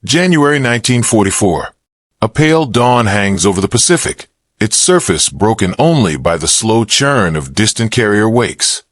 January 1944. A pale dawn hangs over the Pacific, its surface broken only by the slow churn of distant carrier wakes.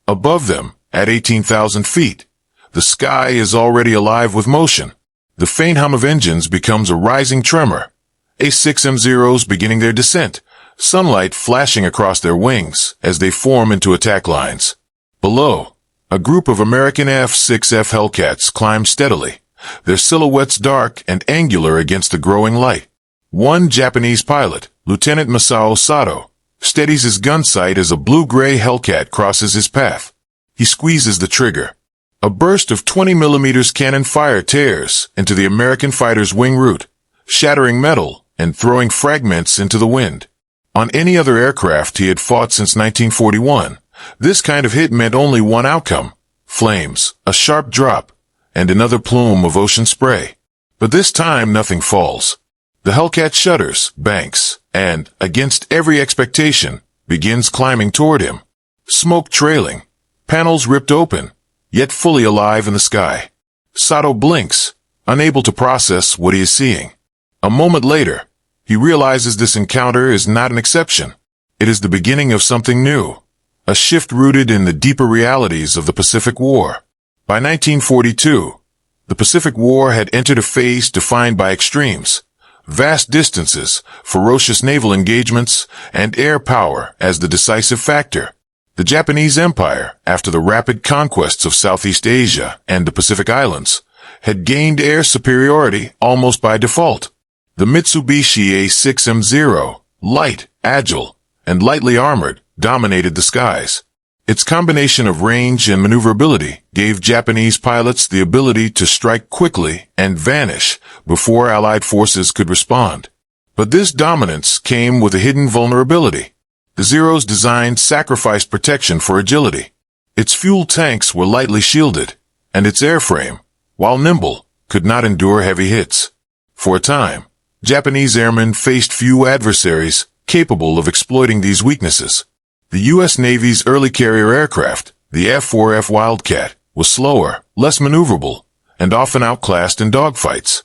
Above them, at 18,000 feet, the sky is already alive with motion. The faint hum of engines becomes a rising tremor. A6M0s beginning their descent, sunlight flashing across their wings as they form into attack lines. Below, a group of American F6F Hellcats climb steadily, their silhouettes dark and angular against the growing light. One Japanese pilot, Lieutenant Masao Sato, steadies his gun sight as a blue-gray Hellcat crosses his path. He squeezes the trigger. A burst of 20mm cannon fire tears into the American fighter's wing root, shattering metal and throwing fragments into the wind. On any other aircraft he had fought since 1941, this kind of hit meant only one outcome: flames, a sharp drop, and another plume of ocean spray. But this time nothing falls. The Hellcat shudders, banks, and, against every expectation, begins climbing toward him. Smoke trailing, panels ripped open, yet fully alive in the sky. Sato blinks, unable to process what he is seeing. A moment later, he realizes this encounter is not an exception. It is the beginning of something new, a shift rooted in the deeper realities of the Pacific War. By 1942, the Pacific War had entered a phase defined by extremes: vast distances, ferocious naval engagements, and air power as the decisive factor. The Japanese Empire, after the rapid conquests of Southeast Asia and the Pacific Islands, had gained air superiority almost by default. The Mitsubishi A6M0, light, agile, and lightly armored, dominated the skies. Its combination of range and maneuverability gave Japanese pilots the ability to strike quickly and vanish before Allied forces could respond. But this dominance came with a hidden vulnerability. The Zero's design sacrificed protection for agility. Its fuel tanks were lightly shielded, and its airframe, while nimble, could not endure heavy hits. For a time, Japanese airmen faced few adversaries capable of exploiting these weaknesses. The U.S. Navy's early carrier aircraft, the F4F Wildcat, was slower, less maneuverable, and often outclassed in dogfights.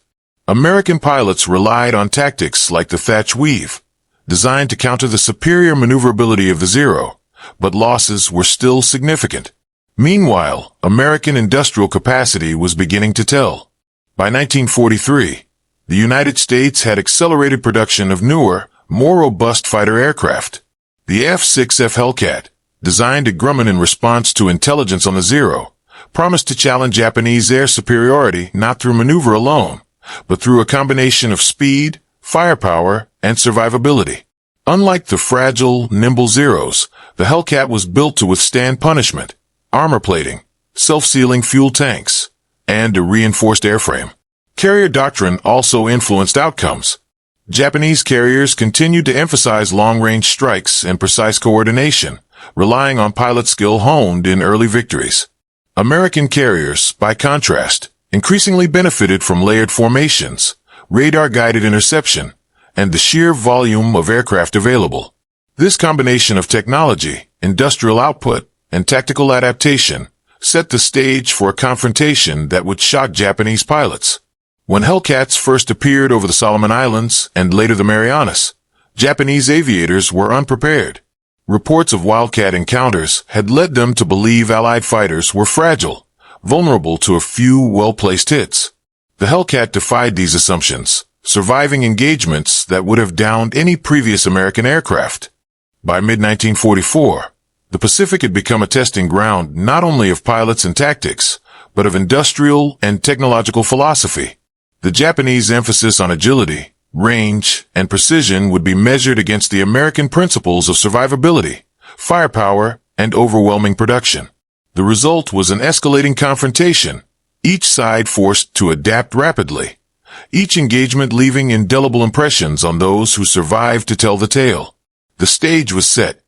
American pilots relied on tactics like the Thatch Weave, designed to counter the superior maneuverability of the Zero, but losses were still significant. Meanwhile, American industrial capacity was beginning to tell. By 1943, the United States had accelerated production of newer, more robust fighter aircraft. The F6F Hellcat, designed at Grumman in response to intelligence on the Zero, promised to challenge Japanese air superiority not through maneuver alone, but through a combination of speed, firepower, and survivability. Unlike the fragile, nimble Zeros, the Hellcat was built to withstand punishment, armor plating, self-sealing fuel tanks, and a reinforced airframe. Carrier doctrine also influenced outcomes. Japanese carriers continued to emphasize long-range strikes and precise coordination, relying on pilot skill honed in early victories. American carriers, by contrast, increasingly benefited from layered formations, radar-guided interception, and the sheer volume of aircraft available. This combination of technology, industrial output, and tactical adaptation set the stage for a confrontation that would shock Japanese pilots. When Hellcats first appeared over the Solomon Islands and later the Marianas, Japanese aviators were unprepared. Reports of wildcat encounters had led them to believe Allied fighters were fragile, vulnerable to a few well-placed hits. The Hellcat defied these assumptions, surviving engagements that would have downed any previous American aircraft. By mid-1944, the Pacific had become a testing ground not only of pilots and tactics, but of industrial and technological philosophy. The Japanese emphasis on agility, range, and precision would be measured against the American principles of survivability, firepower, and overwhelming production. The result was an escalating confrontation, each side forced to adapt rapidly, each engagement leaving indelible impressions on those who survived to tell the tale. The stage was set.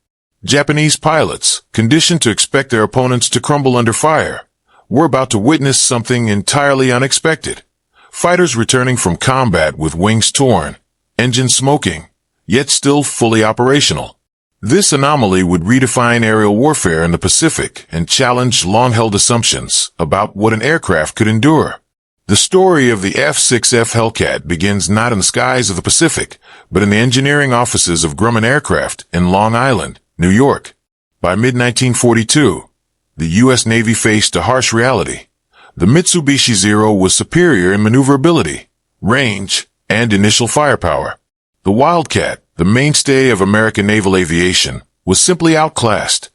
Japanese pilots, conditioned to expect their opponents to crumble under fire, were about to witness something entirely unexpected. Fighters returning from combat with wings torn, engines smoking, yet still fully operational. This anomaly would redefine aerial warfare in the Pacific and challenge long-held assumptions about what an aircraft could endure. The story of the F6F Hellcat begins not in the skies of the Pacific, but in the engineering offices of Grumman Aircraft in Long Island, New York. By mid-1942, the U.S. Navy faced a harsh reality. The Mitsubishi Zero was superior in maneuverability, range, and initial firepower. The Wildcat, the mainstay of American naval aviation, was simply outclassed.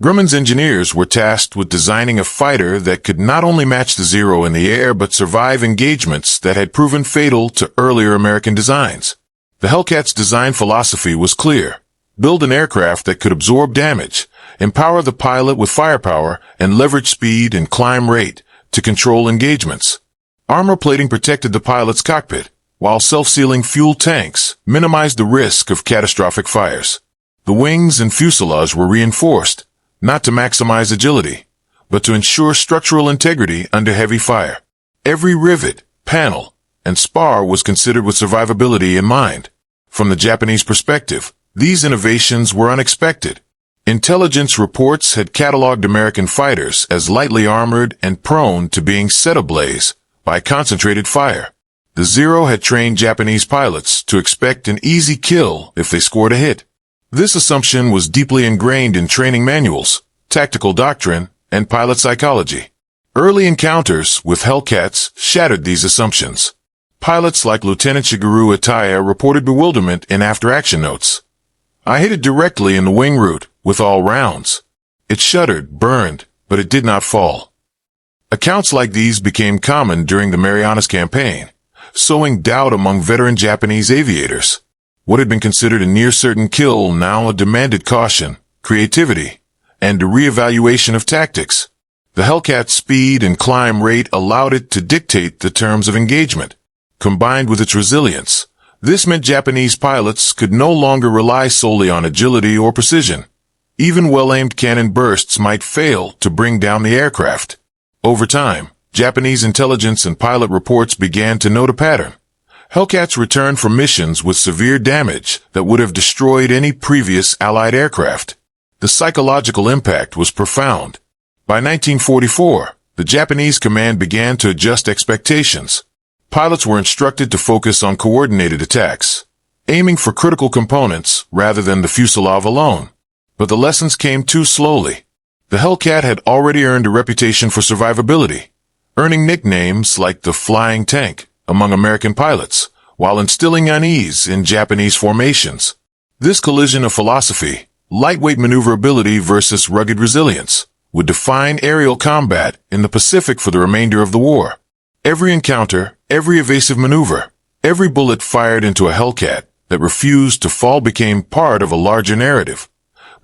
Grumman's engineers were tasked with designing a fighter that could not only match the Zero in the air but survive engagements that had proven fatal to earlier American designs. The Hellcat's design philosophy was clear. Build an aircraft that could absorb damage, empower the pilot with firepower, and leverage speed and climb rate to control engagements. Armor plating protected the pilot's cockpit, while self-sealing fuel tanks minimized the risk of catastrophic fires. The wings and fuselage were reinforced, not to maximize agility, but to ensure structural integrity under heavy fire. Every rivet, panel, and spar was considered with survivability in mind. From the Japanese perspective, these innovations were unexpected. Intelligence reports had cataloged American fighters as lightly armored and prone to being set ablaze by concentrated fire. The Zero had trained Japanese pilots to expect an easy kill if they scored a hit. This assumption was deeply ingrained in training manuals, tactical doctrine, and pilot psychology. Early encounters with Hellcats shattered these assumptions. Pilots like Lieutenant Shigeru Ataya reported bewilderment in after-action notes. "I hit it directly in the wing root with all rounds. It shuddered, burned, but it did not fall." Accounts like these became common during the Marianas Campaign, sowing doubt among veteran Japanese aviators. What had been considered a near-certain kill now demanded caution, creativity, and a reevaluation of tactics. The Hellcat's speed and climb rate allowed it to dictate the terms of engagement. Combined with its resilience, this meant Japanese pilots could no longer rely solely on agility or precision. Even well-aimed cannon bursts might fail to bring down the aircraft. Over time, Japanese intelligence and pilot reports began to note a pattern. Hellcats returned from missions with severe damage that would have destroyed any previous Allied aircraft. The psychological impact was profound. By 1944, the Japanese command began to adjust expectations. Pilots were instructed to focus on coordinated attacks, aiming for critical components rather than the fuselage alone. But the lessons came too slowly. The Hellcat had already earned a reputation for survivability, earning nicknames like the Flying Tank among American pilots, while instilling unease in Japanese formations. This collision of philosophy, lightweight maneuverability versus rugged resilience, would define aerial combat in the Pacific for the remainder of the war. Every encounter, every evasive maneuver, every bullet fired into a Hellcat that refused to fall became part of a larger narrative.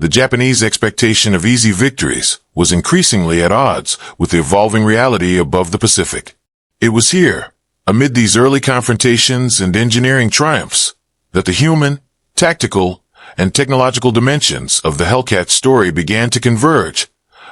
The Japanese expectation of easy victories was increasingly at odds with the evolving reality above the Pacific. It was here, amid these early confrontations and engineering triumphs, that the human, tactical, and technological dimensions of the Hellcat story began to converge,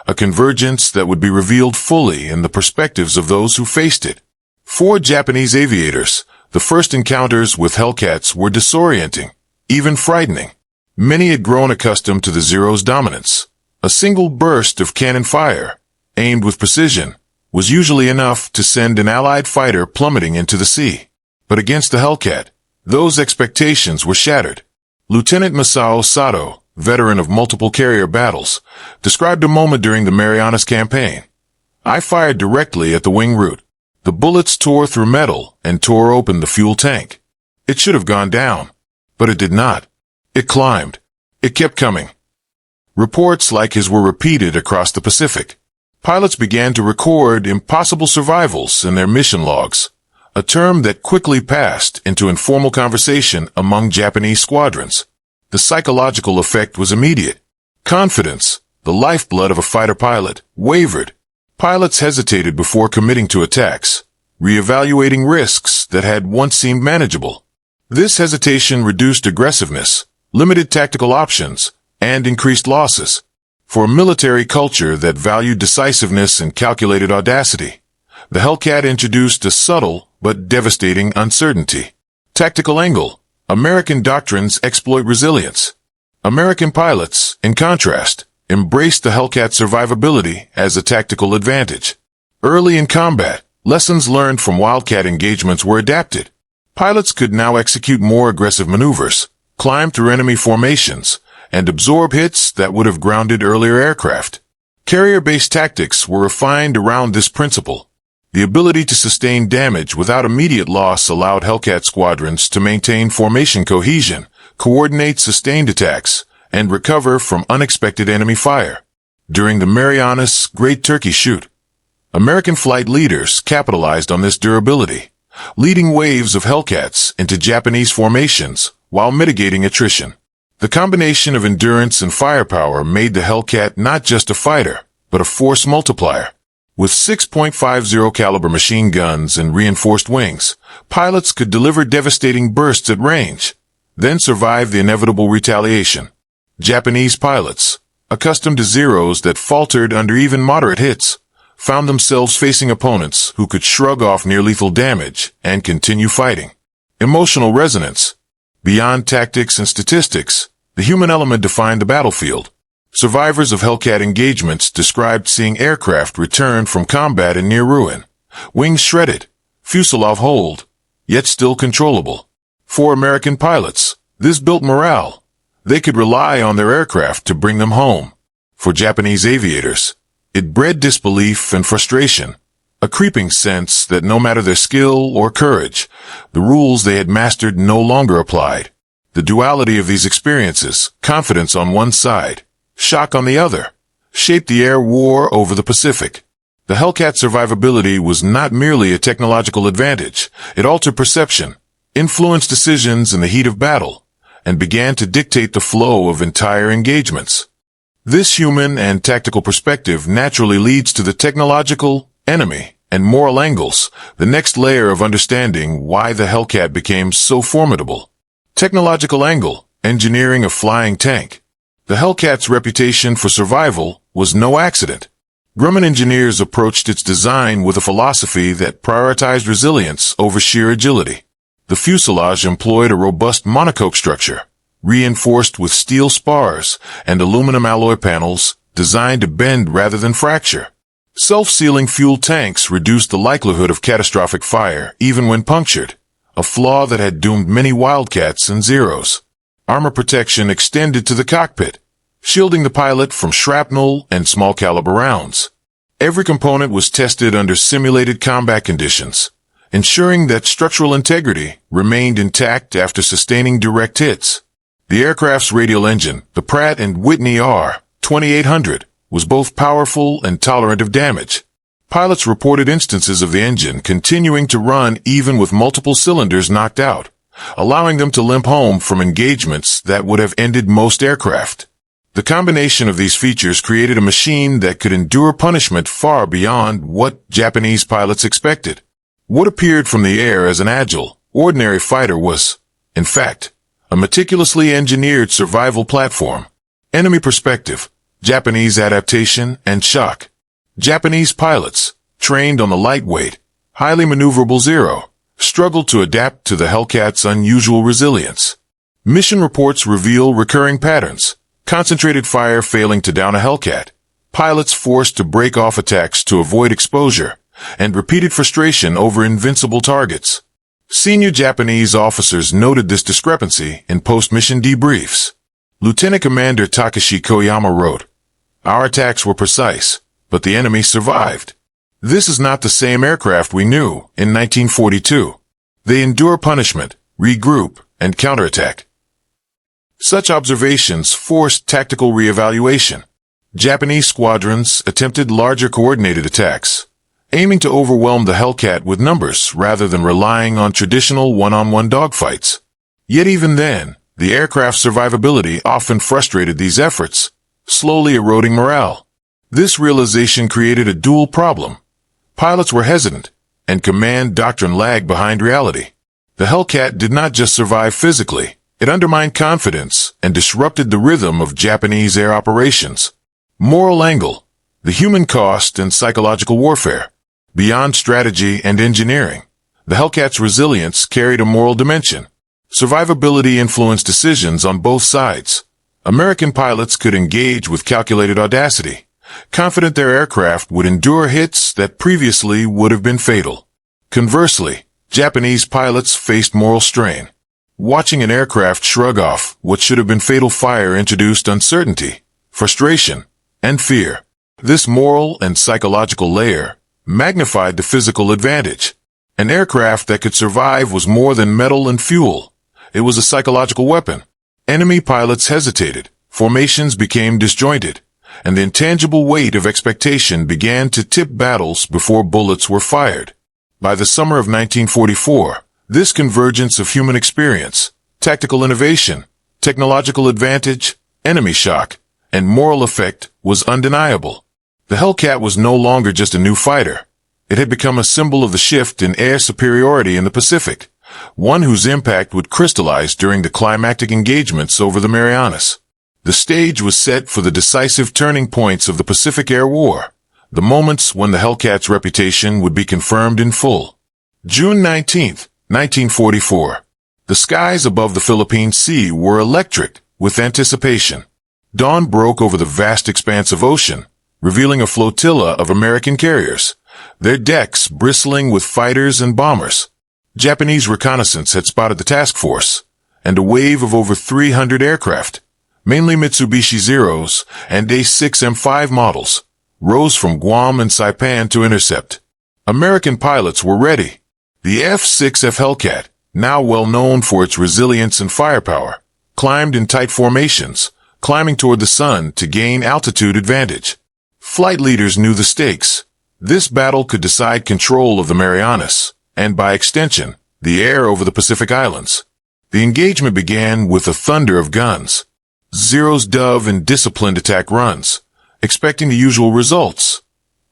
a convergence that would be revealed fully in the perspectives of those who faced it. For Japanese aviators, the first encounters with Hellcats were disorienting, even frightening. Many had grown accustomed to the Zero's dominance. A single burst of cannon fire, aimed with precision, was usually enough to send an Allied fighter plummeting into the sea. But against the Hellcat, those expectations were shattered. Lieutenant Masao Sato, veteran of multiple carrier battles, described a moment during the Marianas Campaign. "I fired directly at the wing root. The bullets tore through metal and tore open the fuel tank. It should have gone down, but it did not. It climbed. It kept coming." Reports like his were repeated across the Pacific. Pilots began to record impossible survivals in their mission logs, a term that quickly passed into informal conversation among Japanese squadrons. The psychological effect was immediate. Confidence, the lifeblood of a fighter pilot, wavered. Pilots hesitated before committing to attacks, reevaluating risks that had once seemed manageable. This hesitation reduced aggressiveness, limited tactical options, and increased losses. For a military culture that valued decisiveness and calculated audacity, the Hellcat introduced a subtle but devastating uncertainty. Tactical angle. American doctrines exploit resilience. American pilots, in contrast, embraced the Hellcat's survivability as a tactical advantage. Early in combat, Lessons learned from Wildcat engagements were adapted. Pilots could now execute more aggressive maneuvers, climb through enemy formations, and absorb hits that would have grounded earlier aircraft. Carrier-based tactics were refined around this principle. The ability to sustain damage without immediate loss allowed Hellcat squadrons to maintain formation cohesion, coordinate sustained attacks, and recover from unexpected enemy fire. During the Marianas Great Turkey Shoot, American flight leaders capitalized on this durability, leading waves of Hellcats into Japanese formations while mitigating attrition. The combination of endurance and firepower made the Hellcat not just a fighter, but a force multiplier. With 6.50 caliber machine guns and reinforced wings, pilots could deliver devastating bursts at range, then survive the inevitable retaliation. Japanese pilots, accustomed to Zeros that faltered under even moderate hits, found themselves facing opponents who could shrug off near-lethal damage and continue fighting. Emotional resonance. Beyond tactics and statistics, the human element defined the battlefield. Survivors of Hellcat engagements described seeing aircraft return from combat in near ruin, wings shredded, fuselage holed, yet still controllable. For American pilots, this built morale. They could rely on their aircraft to bring them home. For Japanese aviators, it bred disbelief and frustration, a creeping sense that no matter their skill or courage, the rules they had mastered no longer applied. The duality of these experiences, confidence on one side, shock on the other, shaped the air war over the Pacific. The Hellcat survivability was not merely a technological advantage. It altered perception, influenced decisions in the heat of battle, and began to dictate the flow of entire engagements. This human and tactical perspective naturally leads to the technological, enemy, and moral angles, the next layer of understanding why the Hellcat became so formidable. Technological angle, engineering a flying tank. The Hellcat's reputation for survival was no accident. Grumman engineers approached its design with a philosophy that prioritized resilience over sheer agility. The fuselage employed a robust monocoque structure, reinforced with steel spars and aluminum alloy panels designed to bend rather than fracture. Self-sealing fuel tanks reduced the likelihood of catastrophic fire even when punctured, a flaw that had doomed many Wildcats and Zeros. Armor protection extended to the cockpit, shielding the pilot from shrapnel and small-caliber rounds. Every component was tested under simulated combat conditions, ensuring that structural integrity remained intact after sustaining direct hits. The aircraft's radial engine, the Pratt & Whitney R-2800, was both powerful and tolerant of damage. Pilots reported instances of the engine continuing to run even with multiple cylinders knocked out, allowing them to limp home from engagements that would have ended most aircraft. The combination of these features created a machine that could endure punishment far beyond what Japanese pilots expected. What appeared from the air as an agile, ordinary fighter was, in fact, a meticulously engineered survival platform. Enemy perspective, Japanese adaptation and shock. Japanese pilots, trained on the lightweight, highly maneuverable Zero, struggled to adapt to the Hellcat's unusual resilience. Mission reports reveal recurring patterns. Concentrated fire failing to down a Hellcat, pilots forced to break off attacks to avoid exposure, and repeated frustration over invincible targets. Senior Japanese officers noted this discrepancy in post-mission debriefs. Lieutenant Commander Takashi Koyama wrote, "Our attacks were precise, but the enemy survived. This is not the same aircraft we knew in 1942. They endure punishment, regroup, and counterattack." Such observations forced tactical reevaluation. Japanese squadrons attempted larger coordinated attacks, aiming to overwhelm the Hellcat with numbers rather than relying on traditional one-on-one dogfights. Yet even then, the aircraft's survivability often frustrated these efforts, slowly eroding morale. This realization created a dual problem. Pilots were hesitant, and command doctrine lagged behind reality. The Hellcat did not just survive physically. It undermined confidence and disrupted the rhythm of Japanese air operations. Moral angle, the human cost and psychological warfare. Beyond strategy and engineering, the Hellcat's resilience carried a moral dimension. Survivability influenced decisions on both sides. American pilots could engage with calculated audacity, confident their aircraft would endure hits that previously would have been fatal. Conversely, Japanese pilots faced moral strain. Watching an aircraft shrug off what should have been fatal fire introduced uncertainty, frustration, and fear. This moral and psychological layer magnified the physical advantage. An aircraft that could survive was more than metal and fuel. It was a psychological weapon. Enemy pilots hesitated, formations became disjointed, and the intangible weight of expectation began to tip battles before bullets were fired. By the summer of 1944, this convergence of human experience, tactical innovation, technological advantage, enemy shock, and moral effect was undeniable. The Hellcat was no longer just a new fighter. It had become a symbol of the shift in air superiority in the Pacific, one whose impact would crystallize during the climactic engagements over the Marianas. The stage was set for the decisive turning points of the Pacific Air War, the moments when the Hellcat's reputation would be confirmed in full. June 19, 1944. The skies above the Philippine Sea were electric with anticipation. Dawn broke over the vast expanse of ocean, revealing a flotilla of American carriers, their decks bristling with fighters and bombers. Japanese reconnaissance had spotted the task force, and a wave of over 300 aircraft, mainly Mitsubishi Zeros and A6M5 models, rose from Guam and Saipan to intercept. American pilots were ready. The F6F Hellcat, now well known for its resilience and firepower, climbed in tight formations, climbing toward the sun to gain altitude advantage. Flight leaders knew the stakes. This battle could decide control of the Marianas, and by extension, the air over the Pacific Islands. The engagement began with a thunder of guns. Zeros dove in disciplined attack runs, expecting the usual results.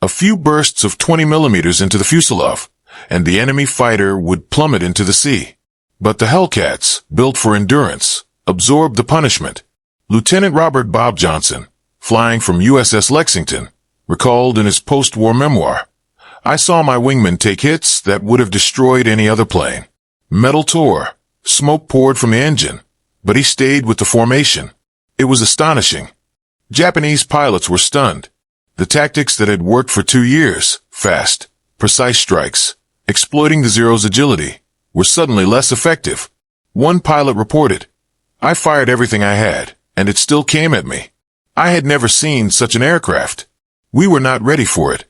A few bursts of 20 millimeters into the fuselage, and the enemy fighter would plummet into the sea. But the Hellcats, built for endurance, absorbed the punishment. Lieutenant Robert Bob Johnson, flying from USS Lexington, recalled in his post-war memoir, "I saw my wingman take hits that would have destroyed any other plane. Metal tore, smoke poured from the engine, but he stayed with the formation. It was astonishing." Japanese pilots were stunned. The tactics that had worked for 2 years, fast, precise strikes, exploiting the Zero's agility, were suddenly less effective. One pilot reported, "I fired everything I had, and it still came at me. I had never seen such an aircraft. We were not ready for it."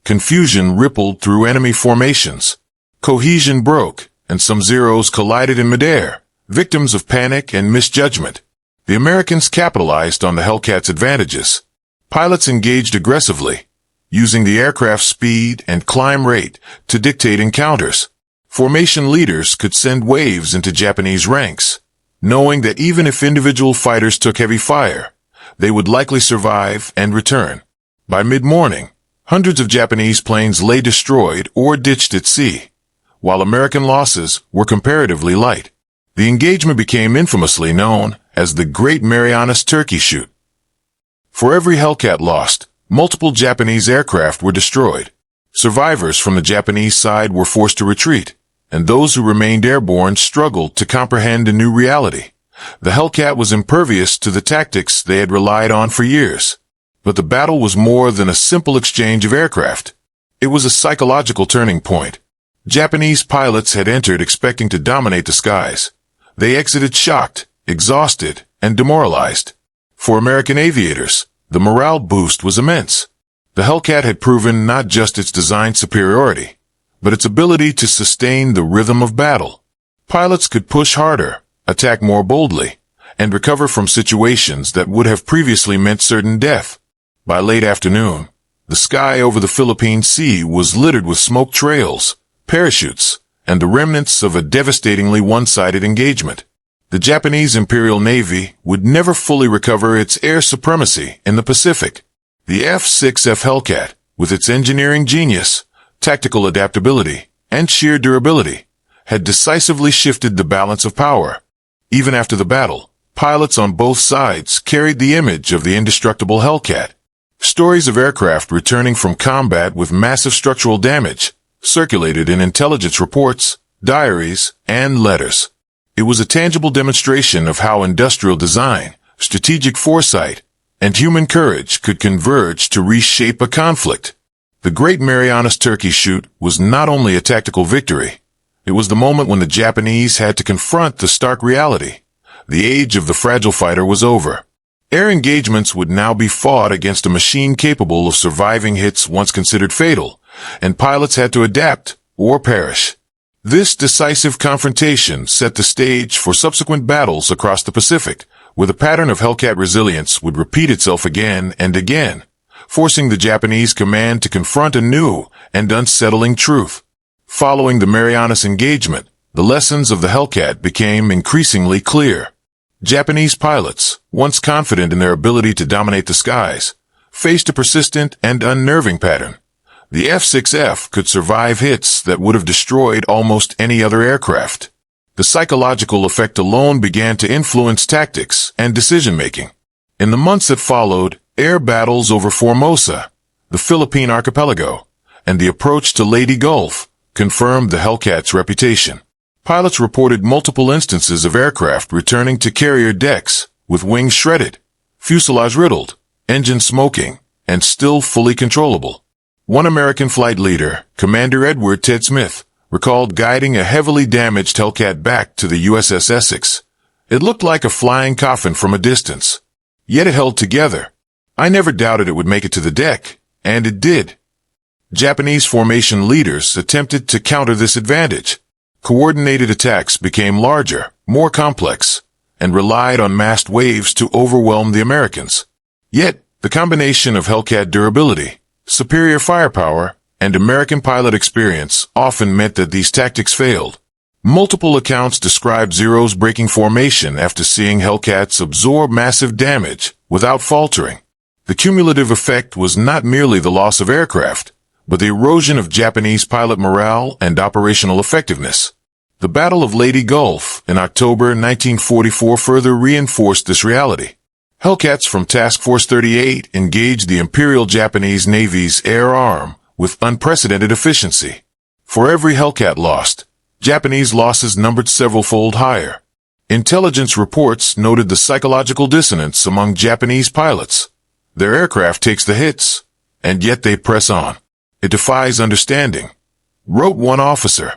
Confusion rippled through enemy formations. Cohesion broke, and some Zeros collided in midair, victims of panic and misjudgment. The Americans capitalized on the Hellcat's advantages. Pilots engaged aggressively, using the aircraft's speed and climb rate to dictate encounters. Formation leaders could send waves into Japanese ranks, knowing that even if individual fighters took heavy fire, they would likely survive and return. By mid-morning, hundreds of Japanese planes lay destroyed or ditched at sea, while American losses were comparatively light. The engagement became infamously known as the Great Marianas Turkey Shoot. For every Hellcat lost, multiple Japanese aircraft were destroyed. Survivors from the Japanese side were forced to retreat, and those who remained airborne struggled to comprehend a new reality. The Hellcat was impervious to the tactics they had relied on for years. But the battle was more than a simple exchange of aircraft. It was a psychological turning point. Japanese pilots had entered expecting to dominate the skies. They exited shocked, exhausted, and demoralized. For American aviators, the morale boost was immense. The Hellcat had proven not just its design superiority, but its ability to sustain the rhythm of battle. Pilots could push harder, attack more boldly, and recover from situations that would have previously meant certain death. By late afternoon, the sky over the Philippine Sea was littered with smoke trails, parachutes, and the remnants of a devastatingly one-sided engagement. The Japanese Imperial Navy would never fully recover its air supremacy in the Pacific. The F6F Hellcat, with its engineering genius, tactical adaptability, and sheer durability, had decisively shifted the balance of power. Even after the battle, pilots on both sides carried the image of the indestructible Hellcat. Stories of aircraft returning from combat with massive structural damage circulated in intelligence reports, diaries, and letters. It was a tangible demonstration of how industrial design, strategic foresight, and human courage could converge to reshape a conflict. The Great Marianas Turkey Shoot was not only a tactical victory, it was the moment when the Japanese had to confront the stark reality. The age of the fragile fighter was over. Air engagements would now be fought against a machine capable of surviving hits once considered fatal, and pilots had to adapt or perish. This decisive confrontation set the stage for subsequent battles across the Pacific, where the pattern of Hellcat resilience would repeat itself again and again, forcing the Japanese command to confront a new and unsettling truth. Following the Marianas engagement, the lessons of the Hellcat became increasingly clear. Japanese pilots, once confident in their ability to dominate the skies, faced a persistent and unnerving pattern. The F6F could survive hits that would have destroyed almost any other aircraft. The psychological effect alone began to influence tactics and decision-making. In the months that followed, air battles over Formosa, the Philippine archipelago, and the approach to Leyte Gulf confirmed the Hellcat's reputation. Pilots reported multiple instances of aircraft returning to carrier decks with wings shredded, fuselage riddled, engine smoking, and still fully controllable. One American flight leader, Commander Edward Ted Smith, recalled guiding a heavily damaged Hellcat back to the USS Essex. It looked like a flying coffin from a distance, yet it held together. I never doubted it would make it to the deck, and it did. Japanese formation leaders attempted to counter this advantage. Coordinated attacks became larger, more complex, and relied on massed waves to overwhelm the Americans. Yet, the combination of Hellcat durability, superior firepower, and American pilot experience often meant that these tactics failed. Multiple accounts describe Zeros breaking formation after seeing Hellcats absorb massive damage without faltering. The cumulative effect was not merely the loss of aircraft, but the erosion of Japanese pilot morale and operational effectiveness. The Battle of Leyte Gulf in October 1944 further reinforced this reality. Hellcats from Task Force 38 engaged the Imperial Japanese Navy's air arm with unprecedented efficiency. For every Hellcat lost, Japanese losses numbered several-fold higher. Intelligence reports noted the psychological dissonance among Japanese pilots. Their aircraft takes the hits, and yet they press on. It defies understanding, wrote one officer.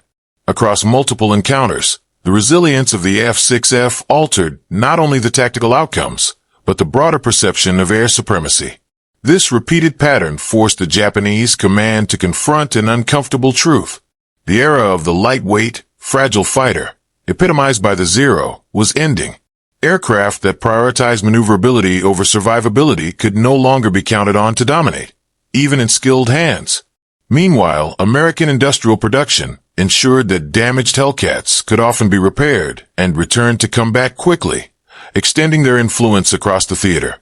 Across multiple encounters, the resilience of the F6F altered not only the tactical outcomes, but the broader perception of air supremacy. This repeated pattern forced the Japanese command to confront an uncomfortable truth. The era of the lightweight, fragile fighter, epitomized by the Zero, was ending. Aircraft that prioritized maneuverability over survivability could no longer be counted on to dominate, even in skilled hands. Meanwhile, American industrial production ensured that damaged Hellcats could often be repaired and returned to come back quickly, extending their influence across the theater.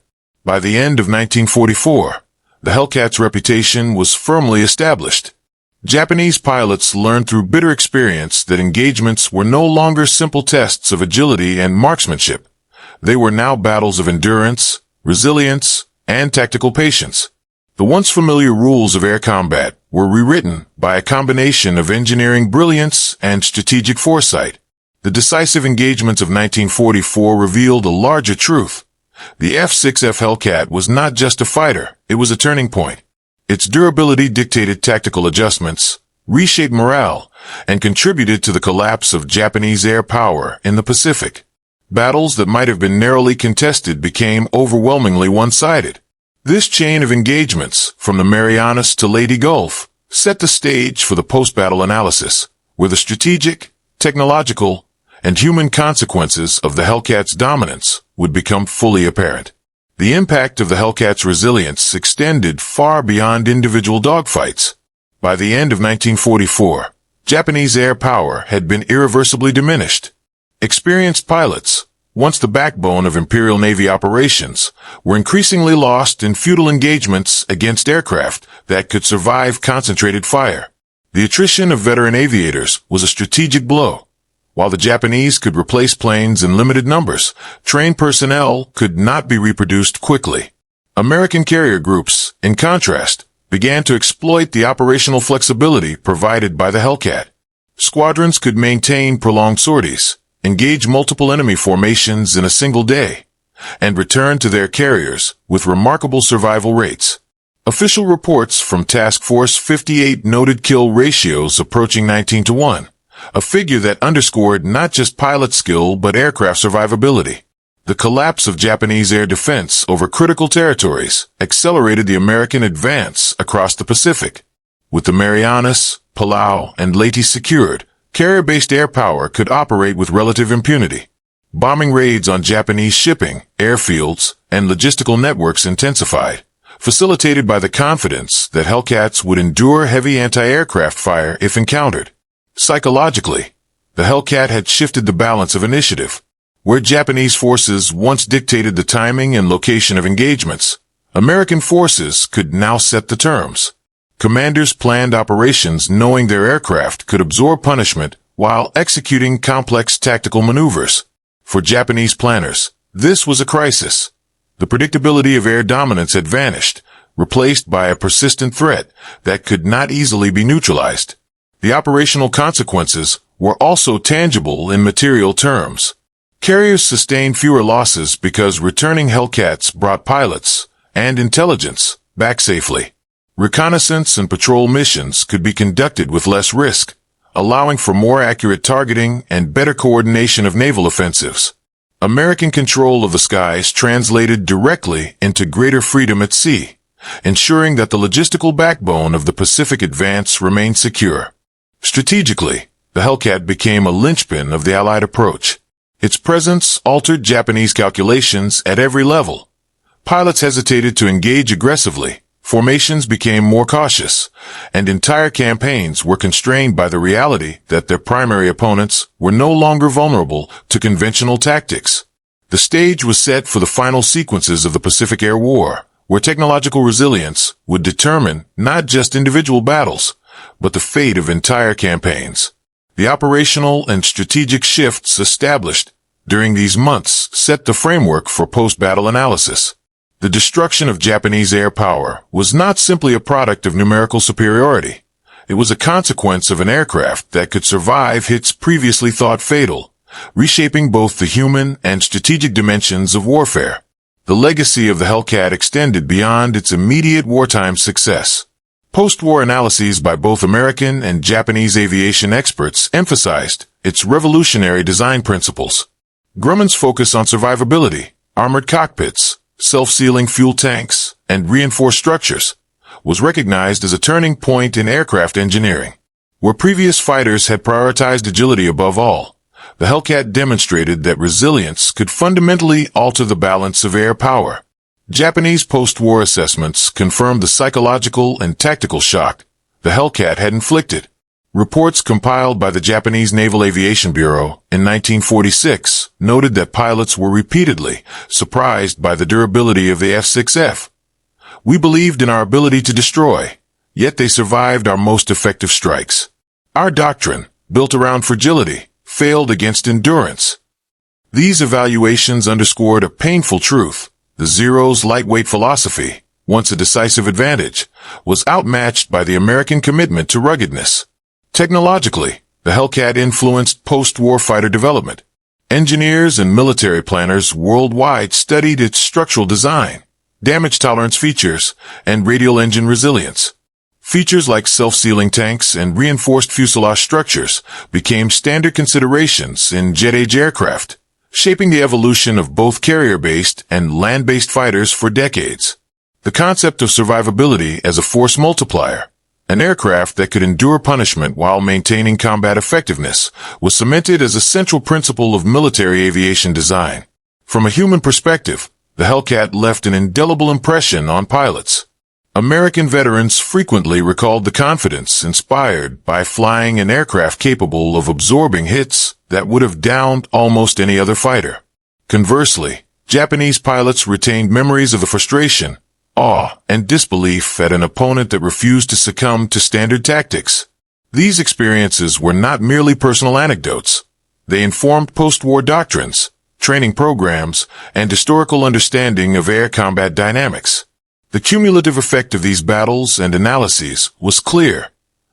By the end of 1944, the Hellcat's reputation was firmly established. Japanese pilots learned through bitter experience that engagements were no longer simple tests of agility and marksmanship. They were now battles of endurance, resilience, and tactical patience. The once familiar rules of air combat were rewritten by a combination of engineering brilliance and strategic foresight. The decisive engagements of 1944 revealed a larger truth. The F6F Hellcat was not just a fighter, it was a turning point. Its durability dictated tactical adjustments, reshaped morale, and contributed to the collapse of Japanese air power in the Pacific. Battles that might have been narrowly contested became overwhelmingly one-sided. This chain of engagements, from the Marianas to Leyte Gulf, set the stage for the post-battle analysis, where the strategic, technological, and human consequences of the Hellcat's dominance would become fully apparent. The impact of the Hellcat's resilience extended far beyond individual dogfights. By the end of 1944, Japanese air power had been irreversibly diminished. Experienced pilots, once the backbone of Imperial Navy operations, were increasingly lost in futile engagements against aircraft that could survive concentrated fire. The attrition of veteran aviators was a strategic blow. While the Japanese could replace planes in limited numbers, trained personnel could not be reproduced quickly. American carrier groups, in contrast, began to exploit the operational flexibility provided by the Hellcat. Squadrons could maintain prolonged sorties, engage multiple enemy formations in a single day, and returned to their carriers with remarkable survival rates. Official reports from Task Force 58 noted kill ratios approaching 19-1, a figure that underscored not just pilot skill but aircraft survivability. The collapse of Japanese air defense over critical territories accelerated the American advance across the Pacific. With the Marianas, Palau, and Leyte secured, carrier-based air power could operate with relative impunity. Bombing raids on Japanese shipping, airfields, and logistical networks intensified, facilitated by the confidence that Hellcats would endure heavy anti-aircraft fire if encountered. Psychologically, the Hellcat had shifted the balance of initiative. Where Japanese forces once dictated the timing and location of engagements, American forces could now set the terms. Commanders planned operations knowing their aircraft could absorb punishment while executing complex tactical maneuvers. For Japanese planners, this was a crisis. The predictability of air dominance had vanished, replaced by a persistent threat that could not easily be neutralized. The operational consequences were also tangible in material terms. Carriers sustained fewer losses because returning Hellcats brought pilots and intelligence back safely. Reconnaissance and patrol missions could be conducted with less risk, allowing for more accurate targeting and better coordination of naval offensives. American control of the skies translated directly into greater freedom at sea, ensuring that the logistical backbone of the Pacific advance remained secure. Strategically, the Hellcat became a linchpin of the Allied approach. Its presence altered Japanese calculations at every level. Pilots hesitated to engage aggressively, formations became more cautious, and entire campaigns were constrained by the reality that their primary opponents were no longer vulnerable to conventional tactics. The stage was set for the final sequences of the Pacific Air War, where technological resilience would determine not just individual battles, but the fate of entire campaigns. The operational and strategic shifts established during these months set the framework for post-battle analysis. The destruction of Japanese air power was not simply a product of numerical superiority. It was a consequence of an aircraft that could survive hits previously thought fatal, reshaping both the human and strategic dimensions of warfare. The legacy of the Hellcat extended beyond its immediate wartime success. Post-war analyses by both American and Japanese aviation experts emphasized its revolutionary design principles. Grumman's focus on survivability, armored cockpits, self-sealing fuel tanks, and reinforced structures was recognized as a turning point in aircraft engineering. Where previous fighters had prioritized agility above all, the Hellcat demonstrated that resilience could fundamentally alter the balance of air power. Japanese post-war assessments confirmed the psychological and tactical shock the Hellcat had inflicted. Reports compiled by the Japanese Naval Aviation Bureau in 1946 noted that pilots were repeatedly surprised by the durability of the F6F. We believed in our ability to destroy, yet they survived our most effective strikes. Our doctrine, built around fragility, failed against endurance. These evaluations underscored a painful truth. The Zero's lightweight philosophy, once a decisive advantage, was outmatched by the American commitment to ruggedness. Technologically, the Hellcat influenced post-war fighter development. Engineers and military planners worldwide studied its structural design, damage tolerance features, and radial engine resilience. Features like self-sealing tanks and reinforced fuselage structures became standard considerations in jet-age aircraft, shaping the evolution of both carrier-based and land-based fighters for decades. The concept of survivability as a force multiplier, an aircraft that could endure punishment while maintaining combat effectiveness, was cemented as a central principle of military aviation design. From a human perspective, the Hellcat left an indelible impression on pilots. American veterans frequently recalled the confidence inspired by flying an aircraft capable of absorbing hits that would have downed almost any other fighter. Conversely, Japanese pilots retained memories of the frustration, awe, and disbelief at an opponent that refused to succumb to standard tactics. These experiences were not merely personal anecdotes. They informed post-war doctrines, training programs, and historical understanding of air combat dynamics. The cumulative effect of these battles and analyses was clear.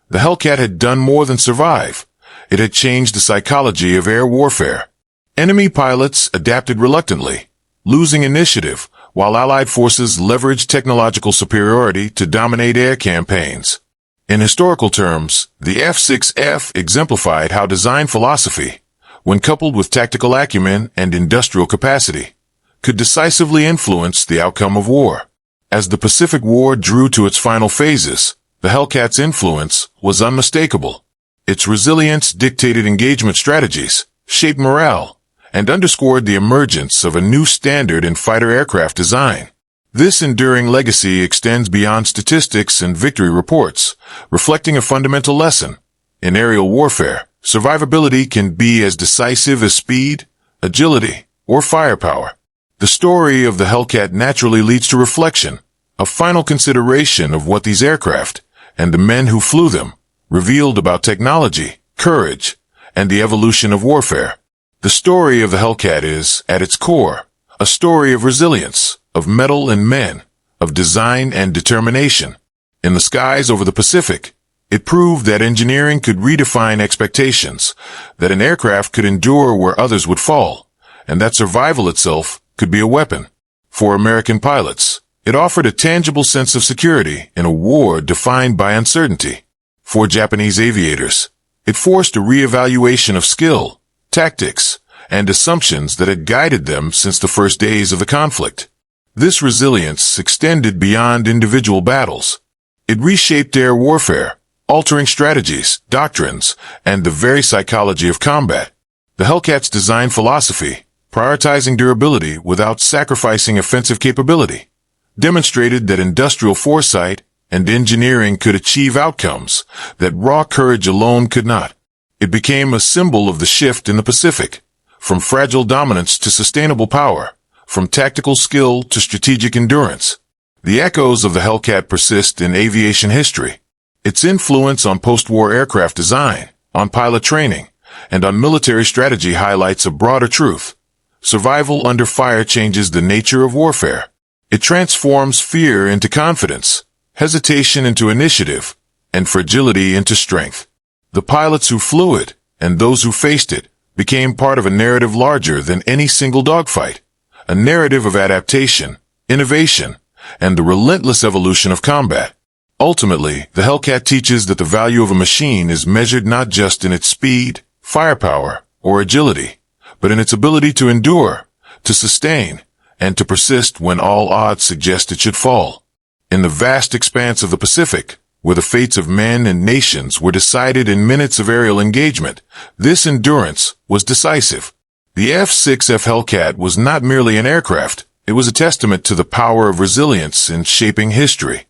The Hellcat had done more than survive. It had changed the psychology of air warfare. Enemy pilots adapted reluctantly, losing initiative, while Allied forces leveraged technological superiority to dominate air campaigns. In historical terms, the F6F exemplified how design philosophy, when coupled with tactical acumen and industrial capacity, could decisively influence the outcome of war. As the Pacific War drew to its final phases, the Hellcats' influence was unmistakable. Its resilience dictated engagement strategies, shaped morale, and underscored the emergence of a new standard in fighter aircraft design. This enduring legacy extends beyond statistics and victory reports, reflecting a fundamental lesson. In aerial warfare, survivability can be as decisive as speed, agility, or firepower. The story of the Hellcat naturally leads to reflection, a final consideration of what these aircraft, and the men who flew them, revealed about technology, courage, and the evolution of warfare. The story of the Hellcat is, at its core, a story of resilience, of mettle and men, of design and determination. In the skies over the Pacific, it proved that engineering could redefine expectations, that an aircraft could endure where others would fall, and that survival itself could be a weapon. For American pilots, it offered a tangible sense of security in a war defined by uncertainty. For Japanese aviators, it forced a reevaluation of skill, tactics, and assumptions that had guided them since the first days of the conflict. This resilience extended beyond individual battles. It reshaped air warfare, altering strategies, doctrines, and the very psychology of combat. The Hellcat's design philosophy, prioritizing durability without sacrificing offensive capability, demonstrated that industrial foresight and engineering could achieve outcomes that raw courage alone could not. It became a symbol of the shift in the Pacific, from fragile dominance to sustainable power, from tactical skill to strategic endurance. The echoes of the Hellcat persist in aviation history. Its influence on post-war aircraft design, on pilot training, and on military strategy highlights a broader truth. Survival under fire changes the nature of warfare. It transforms fear into confidence, hesitation into initiative, and fragility into strength. The pilots who flew it, and those who faced it, became part of a narrative larger than any single dogfight, a narrative of adaptation, innovation, and the relentless evolution of combat. Ultimately, the Hellcat teaches that the value of a machine is measured not just in its speed, firepower, or agility, but in its ability to endure, to sustain, and to persist when all odds suggest it should fall. In the vast expanse of the Pacific, where the fates of men and nations were decided in minutes of aerial engagement, this endurance was decisive. The F6F Hellcat was not merely an aircraft, it was a testament to the power of resilience in shaping history.